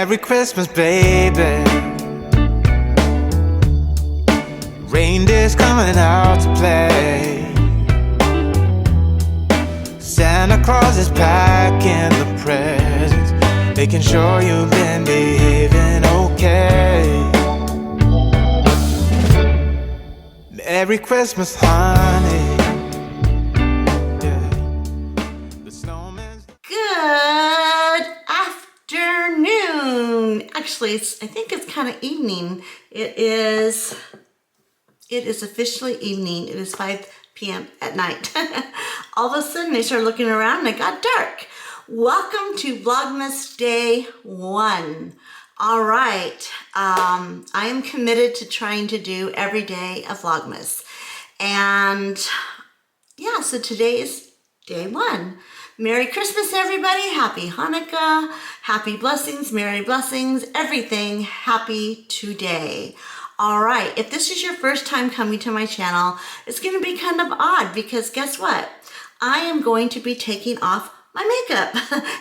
Merry Christmas, baby. Reindeer's coming out to play. Santa Claus is packing the presents, making sure you've been behaving okay. Merry Christmas, honey. Yeah. The snowman's... Good afternoon. Actually, I think it's kind of evening. It is officially evening. It is 5 p.m. at night. All of a sudden, I started looking around and it got dark. Welcome to Vlogmas Day 1. All right. I am committed to trying to do every day a Vlogmas. And yeah, so today is day 1. Merry Christmas, everybody. Happy Hanukkah. Happy blessings, Merry blessings, everything happy today. All right, if this is your first time coming to my channel, it's going to be kind of odd because guess what? I am going to be taking off my makeup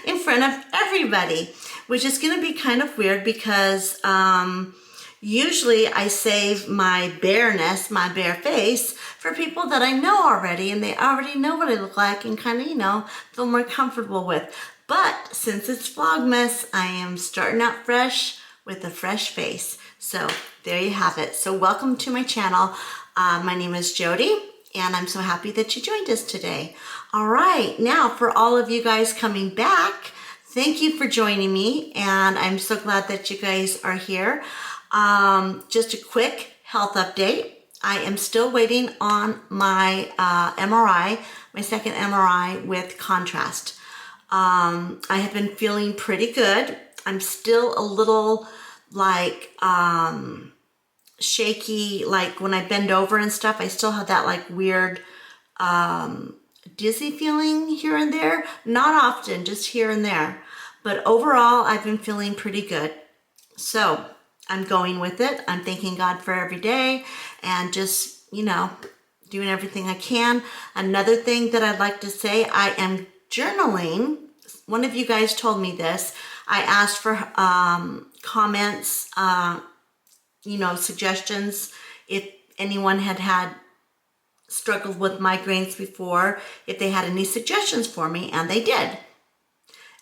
in front of everybody, which is going to be kind of weird because usually I save my bareness, my bare face, for people that I know already and they already know what I look like and kind of, you know, feel more comfortable with. But since it's Vlogmas, I am starting out fresh with a fresh face. So there you have it. So welcome to my channel. My name is Jody and I'm so happy that you joined us today. All right, now for all of you guys coming back, thank you for joining me and I'm so glad that you guys are here. Just a quick health update. I am still waiting on my MRI, my second MRI with contrast. I have been feeling pretty good. I'm still a little like shaky, like when I bend over and stuff, I still have that like weird dizzy feeling here and there. Not often, just here and there. But overall, I've been feeling pretty good. So I'm going with it. I'm thanking God for every day and just, you know, doing everything I can. Another thing that I'd like to say, I am journaling. One of you guys told me this. I asked for comments, you know, suggestions if anyone had struggled with migraines before, if they had any suggestions for me, and they did.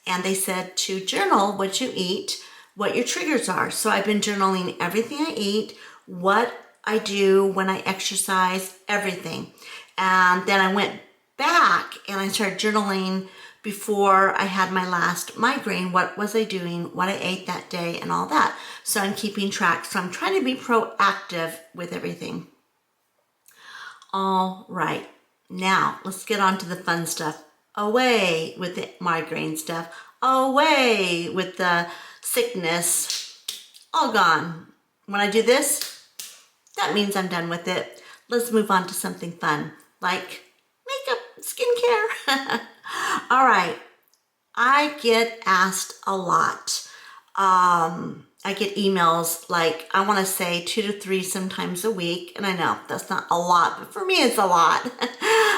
And they said to journal what you eat, what your triggers are. So I've been journaling everything I eat, what I do when I exercise, everything. And then I went back and I started journaling before I had my last migraine. What was I doing, what I ate that day, and all that. So I'm keeping track. So I'm trying to be proactive with everything. All right, now let's get on to the fun stuff. Away with the migraine stuff. Away with the sickness. All gone. When I do this, that means I'm done with it. Let's move on to something fun, like makeup, skincare. All right, I get asked a lot. I get emails like, I want to say 2 to 3 sometimes a week. And I know that's not a lot, but for me, it's a lot.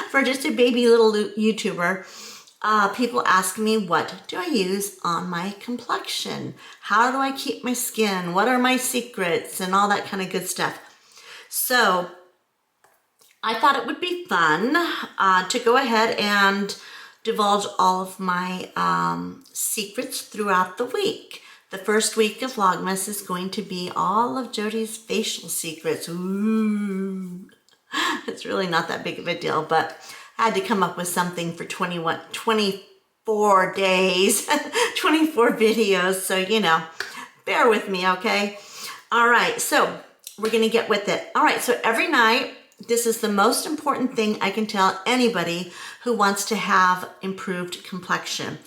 For just a baby little YouTuber, people ask me, what do I use on my complexion? How do I keep my skin? What are my secrets? And all that kind of good stuff. So I thought it would be fun to go ahead and divulge all of my secrets throughout the week. The first week of Vlogmas is going to be all of Jody's facial secrets. Ooh. It's really not that big of a deal, but I had to come up with something for 24 days, 24 videos. So, you know, bear with me, okay? All right, so we're going to get with it. All right, so every night, this is the most important thing I can tell anybody who wants to have improved complexion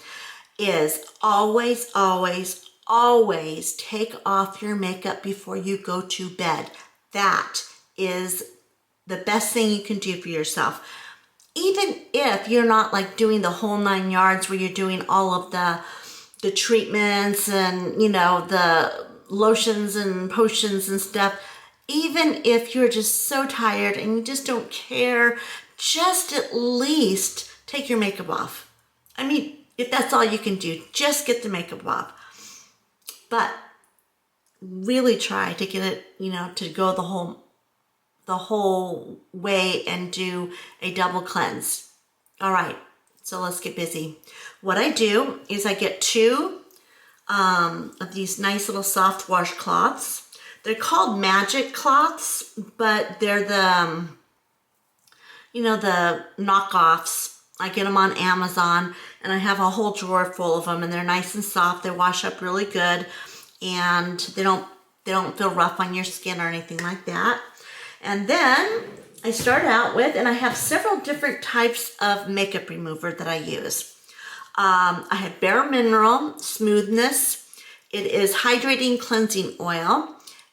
is always, always, always take off your makeup before you go to bed. That is the best thing you can do for yourself. Even if you're not like doing the whole 9 yards where you're doing all of the treatments and, you know, the lotions and potions and stuff, even if you're just so tired and you just don't care, just at least take your makeup off. I mean, if that's all you can do, just get the makeup off. but really try to get it, you know, to go the whole way and do a double cleanse. All right, so let's get busy. What I do is I get 2 of these nice little soft washcloths. They're called magic cloths, but they're the, you know, the knockoffs. I get them on Amazon, and I have a whole drawer full of them, and they're nice and soft. They wash up really good, and they don't feel rough on your skin or anything like that. And then I start out with, and I have several different types of makeup remover that I use. I have Bare Mineral Smoothness. It is hydrating cleansing oil,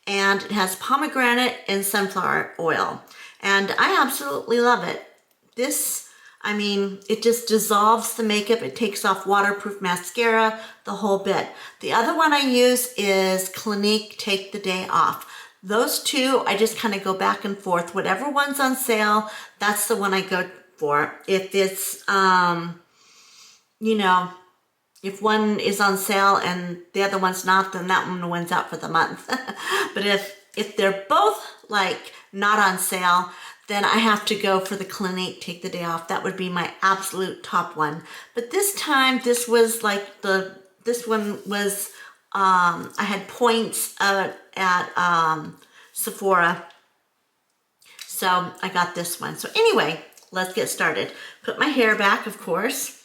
and it has pomegranate and sunflower oil. And I absolutely love it. This, I mean, it just dissolves the makeup. It takes off waterproof mascara, the whole bit. The other one I use is Clinique Take the Day Off. Those two, I just kind of go back and forth. Whatever one's on sale, that's the one I go for. If it's, you know, if one is on sale and the other one's not, then that one wins out for the month. But if they're both like not on sale, then I have to go for the Clinique Take the Day Off. That would be my absolute top one. But this time, this was like this one was, I had points at Sephora. So I got this one. So anyway, let's get started. Put my hair back, of course.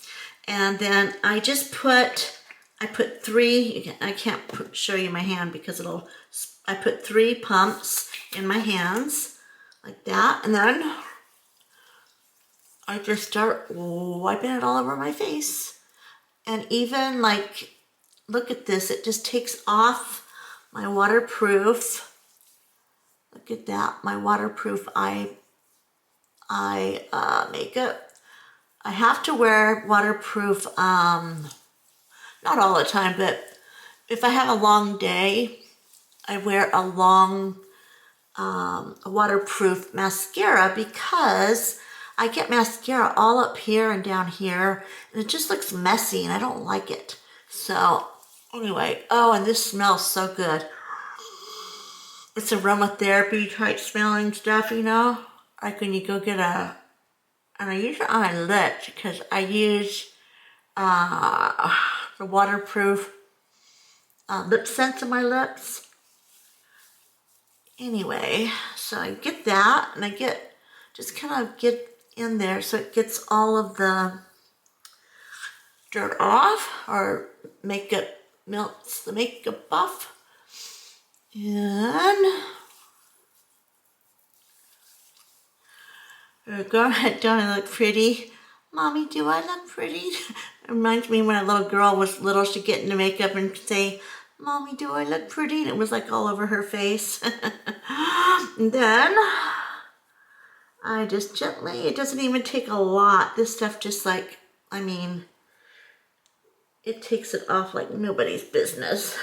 And then I just I put 3, I can't show you my hand because I put 3 pumps in my hands like that. And then I just start wiping it all over my face. And even like, look at this, it just takes off my waterproof, look at that, my waterproof eye makeup. I have to wear waterproof, not all the time, but if I have a long day, I wear a waterproof mascara because I get mascara all up here and down here, and it just looks messy, and I don't like it. So anyway, oh, and this smells so good. It's aromatherapy type smelling stuff, you know, like when you go get and I use it on my lips because I use the waterproof lip scents on my lips. Anyway, so I get that, and I just kind of get in there so it gets all of the dirt off, or makeup melts the makeup off. And go ahead, don't I look pretty? Mommy, do I look pretty? It reminds me when a little girl was little, she'd get into makeup and say, Mommy, do I look pretty? And it was like all over her face. And then I just gently, it doesn't even take a lot. This stuff just like, I mean, it takes it off like nobody's business.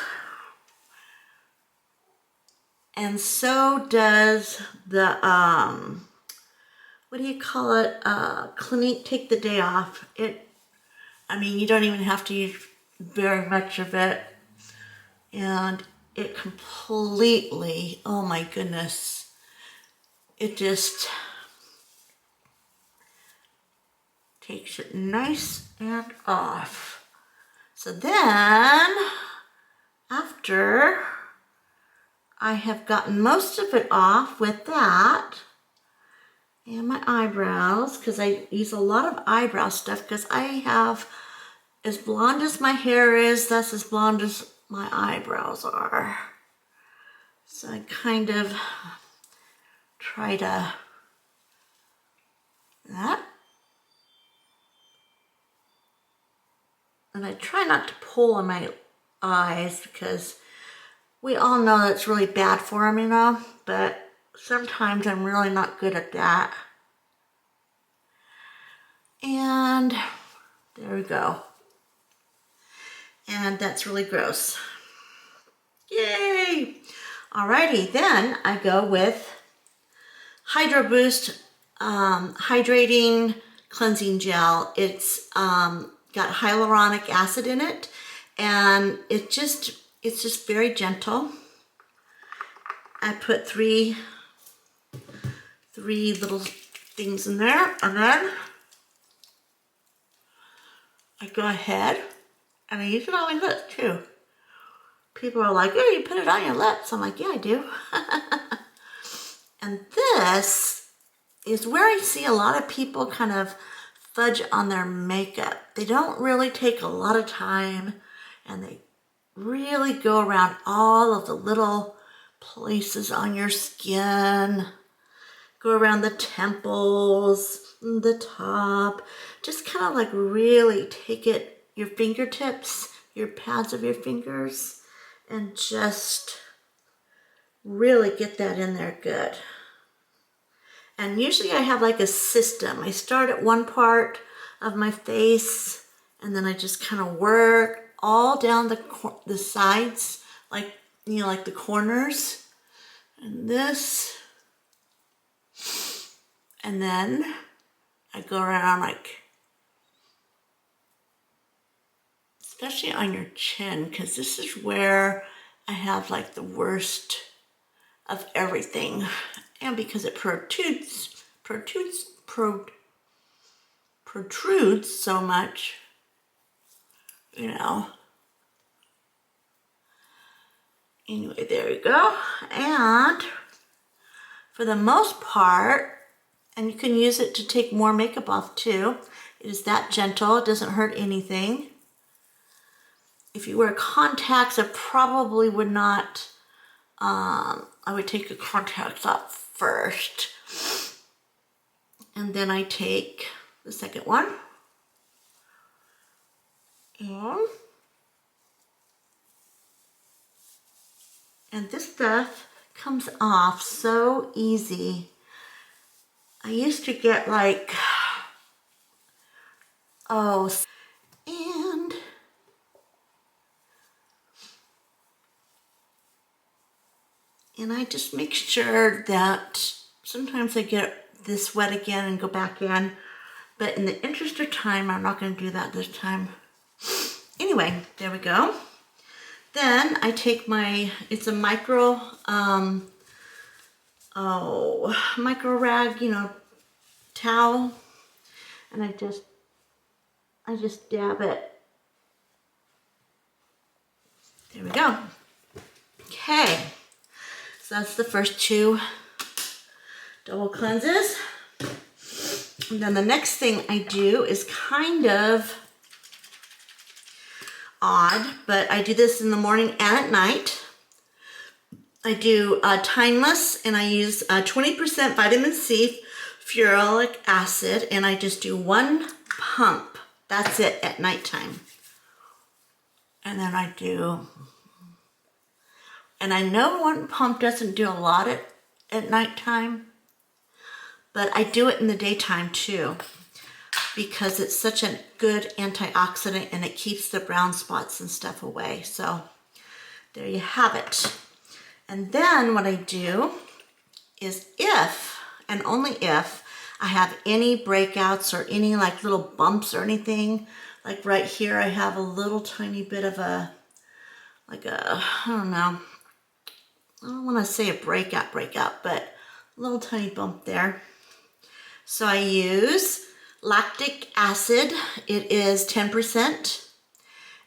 And so does the, what do you call it? Clinique Take the Day Off. I mean, you don't even have to use very much of it. And it completely, oh my goodness, it just takes it nice and off. So then, after I have gotten most of it off with that, and my eyebrows, because I use a lot of eyebrow stuff because I have, as blonde as my hair is, that's as blonde as my eyebrows are. So I kind of try to, that. And I try not to pull on my eyes because we all know that's really bad for them, you know, but sometimes I'm really not good at that. And there we go. And that's really gross. Yay! Alrighty, then I go with Hydro Boost Hydrating Cleansing Gel. It's got hyaluronic acid in it, and it just it's just very gentle. I put three little things in there, and then I go ahead and I use it on my lips too. People are like, oh, you put it on your lips. I'm like, yeah, I do. And this is where I see a lot of people kind of fudge on their makeup. They don't really take a lot of time, and they really go around all of the little places on your skin. Go around the temples, the top. Just kind of like really take it, your fingertips, your pads of your fingers, and just really get that in there good. And usually I have like a system. I start at one part of my face, and then I just kind of work all down the sides, like, you know, like the corners, and this. And then I go around like, especially on your chin, because this is where I have like the worst of everything. And because it protrudes so much, you know. Anyway, there you go. And for the most part, and you can use it to take more makeup off too, it is that gentle, it doesn't hurt anything. If you wear contacts, I probably would not, I would take the contacts off first. And then I take the second one. And this stuff comes off so easy. I used to get like, and I just make sure that sometimes I get this wet again and go back in, but in the interest of time, I'm not going to do that this time. Anyway, there we go. Then I take it's a micro rag, you know, towel, and I just dab it. There we go. Okay, so that's the first two double cleanses. And then the next thing I do is kind of odd, but I do this in the morning and at night. I do Timeless, and I use 20% vitamin C, ferulic acid, and I just do one pump. That's it at nighttime. And then I do, and I know one pump doesn't do a lot at nighttime, but I do it in the daytime too, because it's such a good antioxidant and it keeps the brown spots and stuff away. So there you have it. And then what I do is, if and only if I have any breakouts or any like little bumps or anything, like right here I have a little tiny bit of I don't know, I don't want to say a breakout, but a little tiny bump there. So I use lactic acid. It is 10%,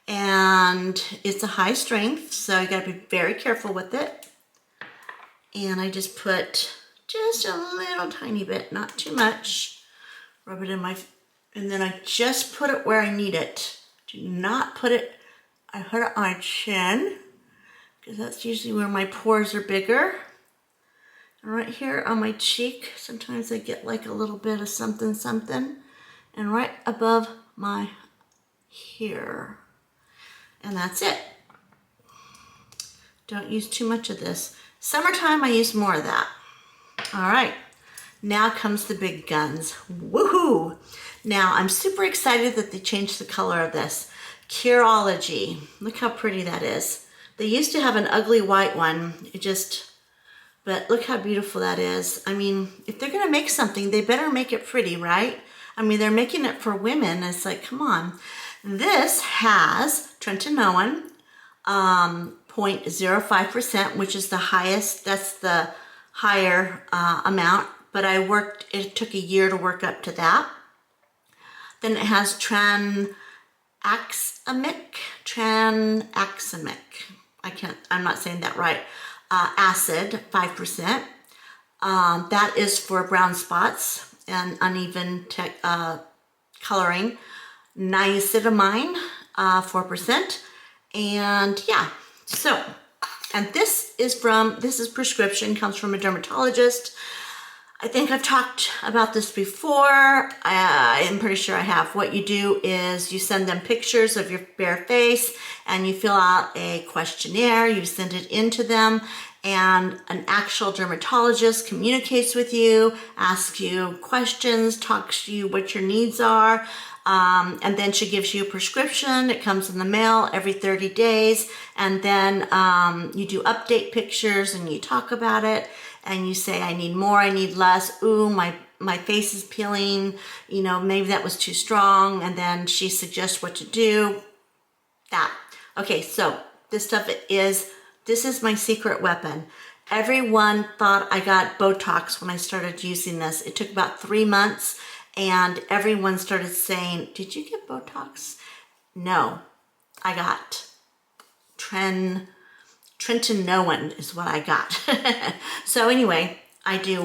and it's a high strength, so you gotta be very careful with it. And I just put just a little tiny bit, not too much. Rub it in and then I just put it where I need it. Do not put it, I put it on my chin, because that's usually where my pores are bigger. And right here on my cheek, sometimes I get like a little bit of something. And right above my here. And that's it. Don't use too much of this. Summertime, I use more of that. All right, now comes the big guns. Woohoo! Now, I'm super excited that they changed the color of this. Curology. Look how pretty that is. They used to have an ugly white one. But look how beautiful that is. I mean, if they're gonna make something, they better make it pretty, right? I mean, they're making it for women. It's like, come on. This has tretinoin, 0.05%, which is the highest, that's the higher amount, but it took a year to work up to that. Then it has tranexamic, I'm not saying that right, acid, 5%. That is for brown spots and uneven coloring. Niacinamide, 4%. And yeah, so, and this is prescription, comes from a dermatologist. I think I've talked about this before. I'm pretty sure I have. What you do is you send them pictures of your bare face and you fill out a questionnaire. You send it into them and an actual dermatologist communicates with you, asks you questions, talks to you what your needs are. And then she gives you a prescription. It comes in the mail every 30 days. And then you do update pictures and you talk about it. And you say, I need more, I need less. Ooh, my face is peeling. You know, maybe that was too strong. And then she suggests what to do. That. Okay, so this is my secret weapon. Everyone thought I got Botox when I started using this. It took about 3 months. And everyone started saying, did you get Botox? No, I got Tretinoin is what I got. So anyway, I do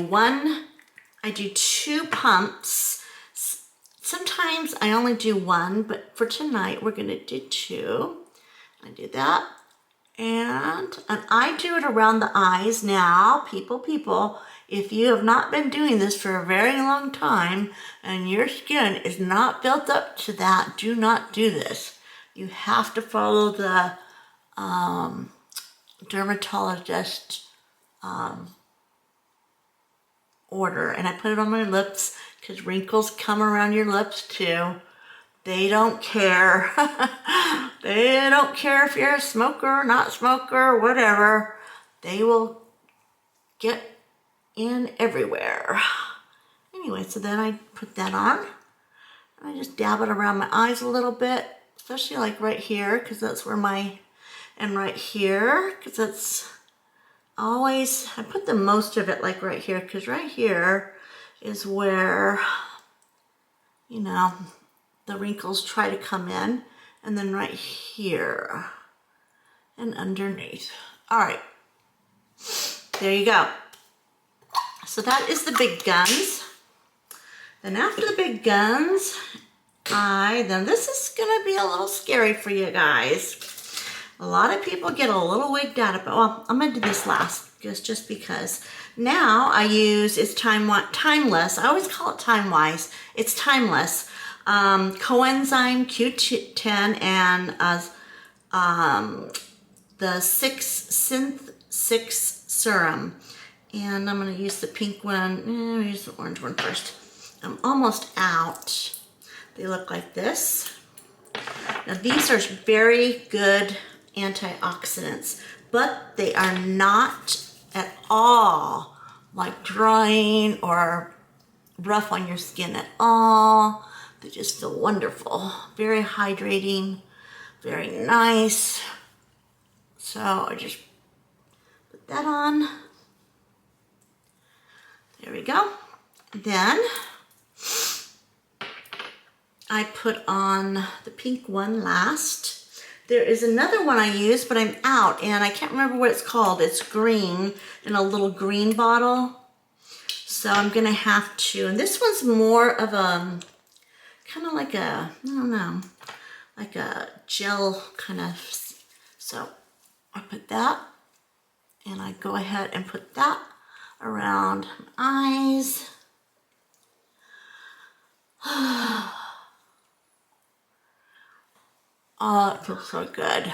2 pumps. Sometimes I only do 1, but for tonight we're gonna do 2. I do that. And I do it around the eyes. Now, people, if you have not been doing this for a very long time and your skin is not built up to that, do not do this. You have to follow the dermatologist order. And I put it on my lips because wrinkles come around your lips too. They don't care. They don't care if you're a smoker or not smoker, whatever. They will get in everywhere. Anyway, so then I put that on. I just dab it around my eyes a little bit, especially like right here, because that's where and right here, because that's always, I put the most of it like right here, because right here is where, you know, the wrinkles try to come in, and then right here and underneath. All right, there you go. So that is the big guns. Then after the big guns, then this is gonna be a little scary for you guys. A lot of people get a little wigged out of it. Well, I'm gonna do this last, just because. Now I use, it's timeless. I always call it time-wise. It's timeless. Coenzyme Q10 and the Synth 6 serum. And I'm going to use the pink one. I'll use the orange one first. I'm almost out. They look like this. Now these are very good antioxidants, but they are not at all like drying or rough on your skin at all. They just feel wonderful. Very hydrating, very nice. So I just put that on. There we go. Then I put on the pink one last. There is another one I use, but I'm out and I can't remember what it's called. It's green in a little green bottle. So I'm gonna have to, and this one's more of a, kind of like a, I don't know, like a gel kind of. So I put that and I go ahead and put that around my eyes. Oh, it feels so good.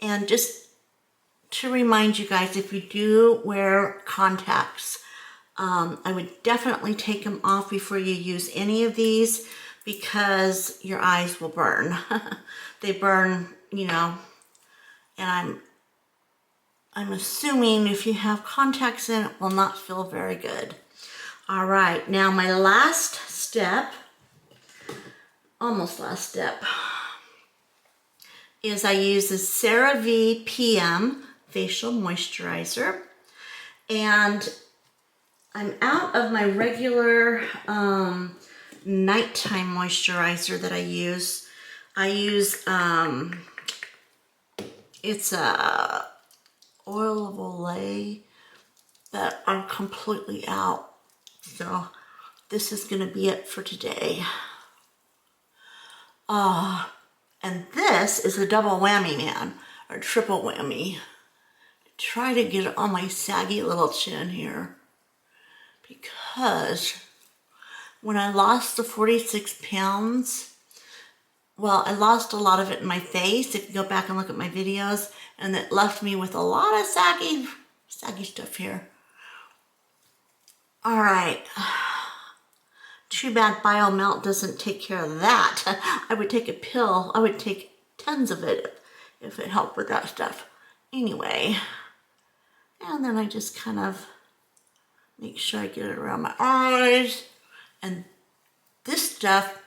And just to remind you guys, if you do wear contacts, I would definitely take them off before you use any of these because your eyes will burn. They burn, you know, and I'm assuming if you have contacts in, it will not feel very good. All right, now my last step, almost last step, is I use the CeraVe PM Facial Moisturizer. And I'm out of my regular nighttime moisturizer that I use. I use, it's a oil of Olay that I'm completely out. So this is gonna be it for today. And this is a double whammy, man, or triple whammy. Try to get it on my saggy little chin here, because when I lost the 46 pounds, well, I lost a lot of it in my face. If you go back and look at my videos, and it left me with a lot of saggy stuff here. All right. Too bad BioMelt doesn't take care of that. I would take a pill. I would take tons of it if it helped with that stuff. Anyway, and then I just kind of make sure I get it around my eyes. And this stuff,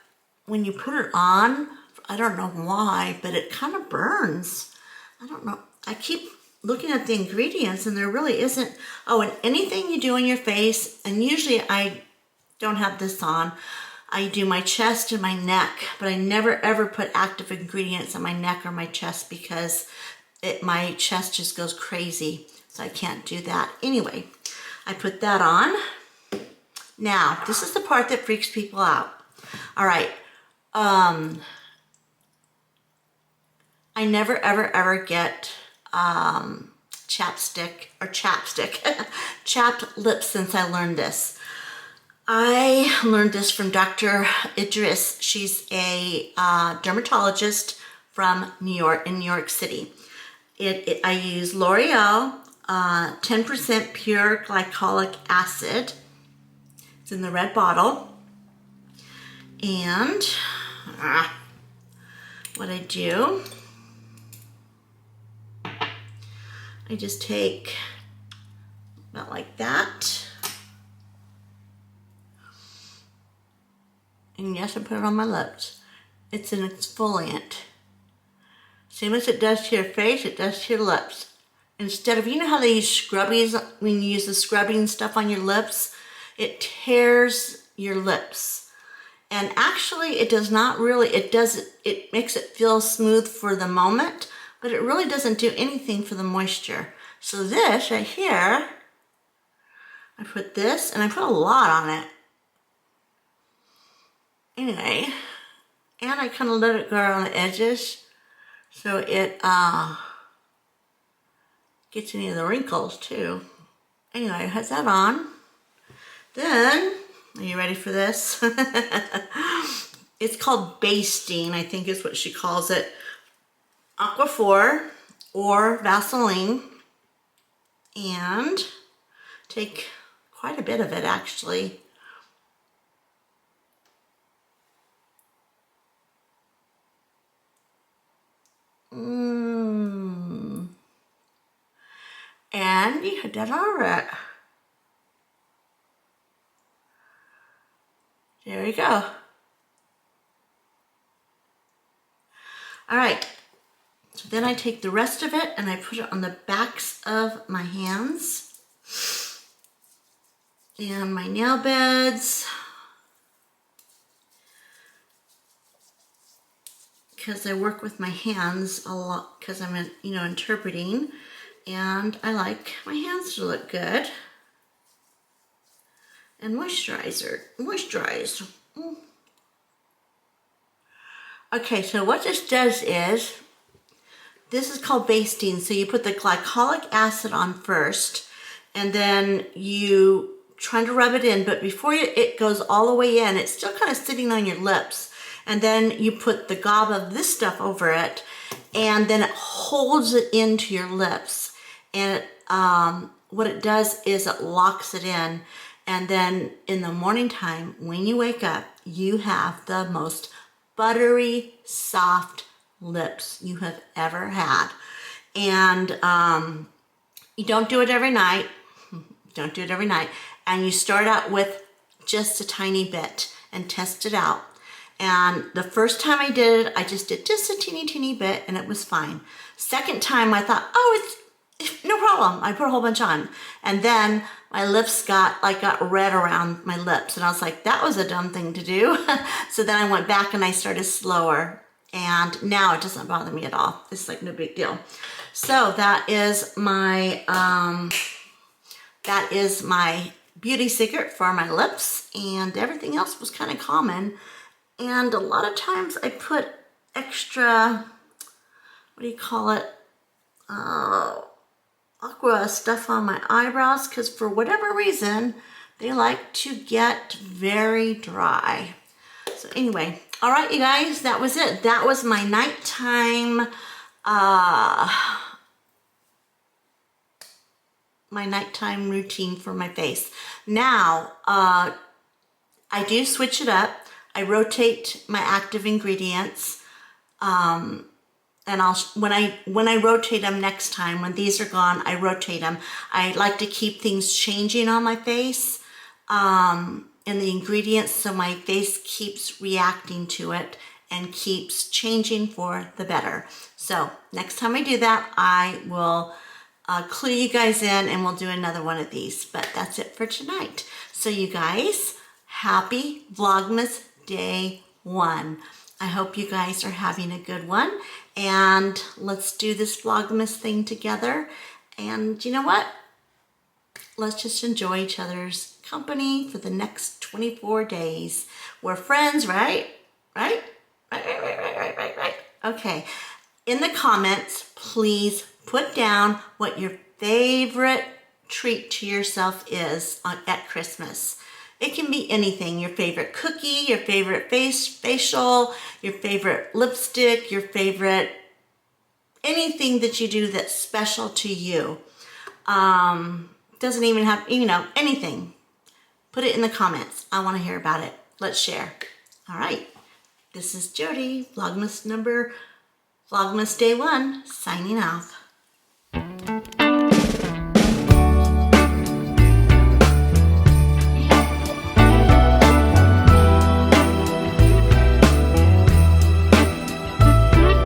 when you put it on, I don't know why, but it kind of burns. I don't know. I keep looking at the ingredients and there really isn't. Oh, and anything you do on your face, and usually I don't have this on. I do my chest and my neck, but I never ever put active ingredients on my neck or my chest because my chest just goes crazy. So I can't do that. Anyway, I put that on. Now, this is the part that freaks people out. All right. I never ever get chapstick, chapped lips since I learned this. I learned this from Dr. Idris. She's a dermatologist from New York, in New York City. I use L'Oreal 10% pure glycolic acid. It's in the red bottle. And what I do, I just take about like that. And yes, I put it on my lips. It's an exfoliant. Same as it does to your face, it does to your lips. Instead of, you know how they use scrubbies, when you use the scrubbing stuff on your lips, it tears your lips. And actually it does not really, it makes it feel smooth for the moment, but it really doesn't do anything for the moisture. So this right here, I put this, and I put a lot on it. Anyway, and I kind of let it go around the edges so it gets any of the wrinkles too. Anyway, I have that on. Then, are you ready for this? It's called basting, I think is what she calls it. Aquaphor or Vaseline, and take quite a bit of it actually. And you had that all right. There you go. All right. So then I take the rest of it and I put it on the backs of my hands and my nail beds, because I work with my hands a lot because I'm, interpreting, and I like my hands to look good and moisturized. Okay, so what this does is, this is called basting. So you put the glycolic acid on first, and then you try to rub it in, but before it goes all the way in, it's still kind of sitting on your lips. And then you put the gob of this stuff over it, and then it holds it into your lips. And what it does is it locks it in. And then in the morning time, when you wake up, you have the most buttery, soft lips you have ever had. And you don't do it every night. Don't do it every night. And you start out with just a tiny bit and test it out. And the first time I did it, I just did just a teeny bit and it was fine. Second time I thought, oh, it's no problem. I put a whole bunch on. And then my lips got red around my lips. And I was like, that was a dumb thing to do. So then I went back and I started slower. And now it doesn't bother me at all. It's like no big deal. So that is my beauty secret for my lips, and everything else was kind of common. And a lot of times I put extra, what do you call it, aqua stuff on my eyebrows, because for whatever reason they like to get very dry. So anyway, all right, you guys, that was it. That was my nighttime routine for my face. Now, I do switch it up. I rotate my active ingredients, and when I rotate them next time, when these are gone, I rotate them. I like to keep things changing on my face, and the ingredients, so my face keeps reacting to it and keeps changing for the better. So next time I do that, I will clue you guys in and we'll do another one of these. But that's it for tonight. So you guys, happy Vlogmas Day 1. I hope you guys are having a good one, and let's do this Vlogmas thing together. And you know what? Let's just enjoy each other's company for the next 24 days. We're friends, right? Right? Right. Okay. In the comments, please put down what your favorite treat to yourself is at Christmas. It can be anything, your favorite cookie, your favorite facial, your favorite lipstick, your favorite, anything that you do that's special to you. Doesn't even have, anything. Put it in the comments. I want to hear about it. Let's share. All right. This is Jody, Vlogmas Day 1, signing off.